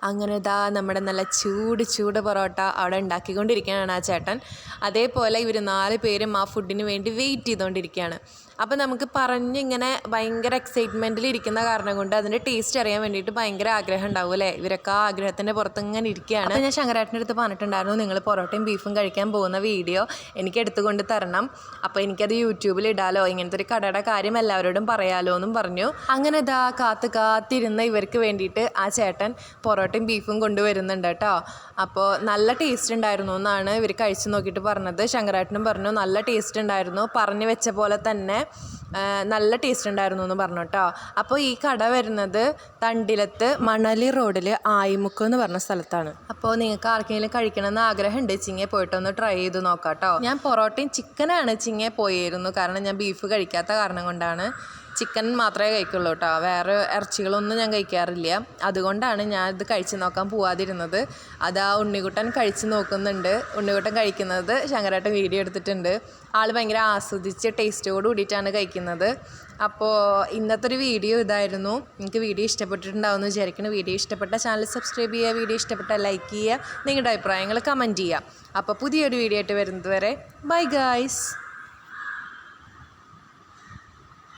അങ്ങനെ ഇതാ നമ്മുടെ നല്ല ചൂട് പൊറോട്ട അവിടെ ഉണ്ടാക്കിക്കൊണ്ടിരിക്കുകയാണ് ആ ചേട്ടൻ. അതേപോലെ ഇവർ 4 പേരും ആ ഫുഡിന് വേണ്ടി വെയിറ്റ് ചെയ്തുകൊണ്ടിരിക്കുകയാണ്. അപ്പോൾ നമുക്ക് പറഞ്ഞിങ്ങനെ ഭയങ്കര എക്സൈറ്റ്മെൻറ്റിൽ ഇരിക്കുന്ന കാരണം കൊണ്ട് അതിൻ്റെ ടേസ്റ്റ് അറിയാൻ വേണ്ടിയിട്ട് ഭയങ്കര ആഗ്രഹം ഉണ്ടാവും അല്ലേ. ഇവരൊക്കെ ആ ആഗ്രഹത്തിൻ്റെ പുറത്ത് ഇങ്ങനെ ഇരിക്കുകയാണ്. അപ്പോൾ ഞാൻ ശങ്കരേട്ടൻ്റെ അടുത്ത് പറഞ്ഞിട്ടുണ്ടായിരുന്നു, നിങ്ങൾ പൊറോട്ടയും ബീഫും കഴിക്കാൻ പോകുന്ന വീഡിയോ എനിക്ക് എടുത്തുകൊണ്ട് തരണം, അപ്പോൾ എനിക്കത് യൂട്യൂബിൽ ഇടാലോ, ഇങ്ങനത്തെ ഒരു കടയുടെ കാര്യം എല്ലാവരോടും പറയാലോ എന്നും പറഞ്ഞു. അങ്ങനെ ഇതാ കാത്തിരുന്ന ഇവർക്ക് വേണ്ടിയിട്ട് ആ ചേട്ടൻ പൊറോട്ടയും ബീഫും കൊണ്ടുവരുന്നുണ്ട് കേട്ടോ. അപ്പോൾ നല്ല ടേസ്റ്റ് ഉണ്ടായിരുന്നു എന്നാണ് ഇവർ കഴിച്ച് നോക്കിയിട്ട് പറഞ്ഞത്. ശങ്കരേട്ടനും പറഞ്ഞു നല്ല ടേസ്റ്റ് ഉണ്ടായിരുന്നു, പറഞ്ഞു വെച്ച പോലെ തന്നെ നല്ല ടേസ്റ്റ് ഉണ്ടായിരുന്നു എന്ന് പറഞ്ഞു കേട്ടോ. അപ്പോൾ ഈ കട വരുന്നത് തണ്ടിലത്ത് മണലി റോഡിൽ ആയിമുക്ക് എന്ന് പറഞ്ഞ സ്ഥലത്താണ്. അപ്പോൾ നിങ്ങൾക്ക് ആർക്കെങ്കിലും കഴിക്കണമെന്ന് ആഗ്രഹമുണ്ട് ചിങ്ങ പോയിട്ടൊന്ന് ട്രൈ ചെയ്ത് നോക്കാം കേട്ടോ. ഞാൻ പൊറോട്ടയും ചിക്കനാണ് ചിങ്ങ പോയിരുന്നു, കാരണം ഞാൻ ബീഫ് കഴിക്കാത്ത കാരണം കൊണ്ടാണ്. ചിക്കൻ മാത്രമേ കഴിക്കുള്ളൂ കേട്ടോ, വേറെ ഇറച്ചികളൊന്നും ഞാൻ കഴിക്കാറില്ല. അതുകൊണ്ടാണ് ഞാൻ ഇത് കഴിച്ച് നോക്കാൻ പോവാതിരുന്നത്. അതാ ഉണ്ണിക്കുട്ടൻ കഴിച്ച് നോക്കുന്നുണ്ട്. ഉണ്ണിക്കുട്ടൻ കഴിക്കുന്നത് ശങ്കരേട്ടൻ വീഡിയോ എടുത്തിട്ടുണ്ട്. ആൾ ഭയങ്കര ആസ്വദിച്ച് ടേസ്റ്റോട് കൂടിയിട്ടാണ് കഴിക്കുന്നത്. അപ്പോൾ ഇന്നത്തെ ഒരു വീഡിയോ ഇതായിരുന്നു. നിങ്ങൾക്ക് വീഡിയോ ഇഷ്ടപ്പെട്ടിട്ടുണ്ടാവുമെന്ന് വിചാരിക്കുന്നു. വീഡിയോ ഇഷ്ടപ്പെട്ട ചാനൽ സബ്സ്ക്രൈബ് ചെയ്യുക, വീഡിയോ ഇഷ്ടപ്പെട്ട ലൈക്ക് ചെയ്യുക, നിങ്ങളുടെ അഭിപ്രായങ്ങൾ കമൻറ്റ് ചെയ്യുക. അപ്പോൾ പുതിയൊരു വീഡിയോ ആയിട്ട് വരുന്നത് വരെ ബൈ ഗൈസ്.